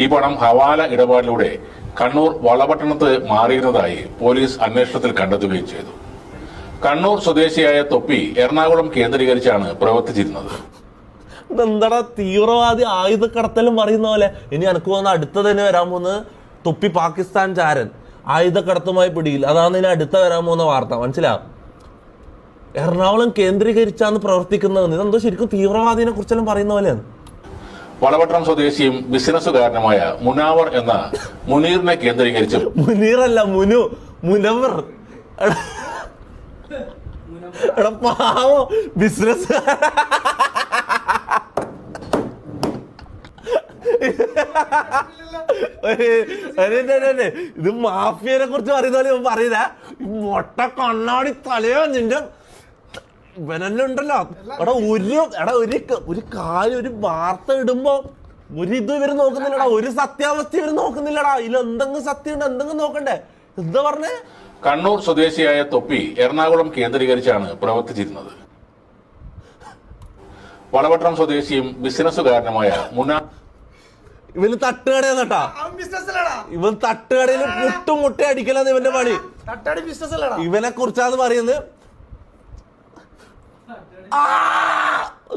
ഈ പണം ഹവാല ഇടപാടിലൂടെ കണ്ണൂർ വളപട്ടണത്ത് മാറിയിരുന്നതായി പോലീസ് അന്വേഷണത്തിൽ കണ്ടെത്തുകയും ചെയ്തു. കണ്ണൂർ സ്വദേശിയായ തൊപ്പി എറണാകുളം കേന്ദ്രീകരിച്ചാണ് പ്രവർത്തിച്ചിരുന്നത്. എന്താടാ തീവ്രവാദി ആയുധക്കടത്തലും പറയുന്ന പോലെ. ഇനി എനിക്ക് തോന്നുന്ന അടുത്ത തന്നെ വരാൻ പോകുന്നത് തൊപ്പി പാകിസ്ഥാൻ ചാരൻ ആയുധക്കടത്തുമായി പിടിയിൽ. അതാണ് ഇനി അടുത്ത വരാൻ പോകുന്ന വാർത്ത. മനസ്സിലാവും? എറണാകുളം കേന്ദ്രീകരിച്ചാണ് പ്രവർത്തിക്കുന്നത്. ഇതെന്തോ ശരിക്കും തീവ്രവാദിനെ കുറിച്ചെല്ലാം പറയുന്ന പോലെയാണ്. വളപട്ടണം സ്വദേശിയും ബിസിനസ്സുകാരനുമായ മുനാവർ എന്ന മുനീറിനെ കേന്ദ്രീകരിച്ച് മുനീറല്ല മുനവർ എടാ പാവോ ബിസിനസ് ഇത് മാഫിയനെ കുറിച്ച് പറയുന്ന പോലെ പറയുന്ന മൊട്ട കണ്ണാടി തലയോ നിന്റെ ഇവനെല്ലാം ഉണ്ടല്ലോ. ഒരു കാര്യം ഒരു വാർത്ത ഇടുമ്പോ ഇത് ഇവര് നോക്കുന്നില്ലടാ, ഒരു സത്യാവസ്ഥ ഇവര് നോക്കുന്നില്ലടാ. ഇതിൽ എന്തെങ്കിലും സത്യം ഉണ്ട്, എന്തെങ്കിലും നോക്കണ്ടേ. എന്താ പറഞ്ഞേ? കണ്ണൂർ സ്വദേശിയായ തൊപ്പി എറണാകുളം കേന്ദ്രീകരിച്ചാണ് പ്രവർത്തിച്ചിരുന്നത്. വളപട്ടണം സ്വദേശിയും ബിസിനസ്സുകാരനുമായ ഇവന് തട്ടുകടയാ. ഇവൻ തട്ടുകടയിൽ മുട്ട അടിക്കലാണ് ഇവന്റെ പണി. ഇവനെ കുറിച്ചാണ് പറയുന്നത്.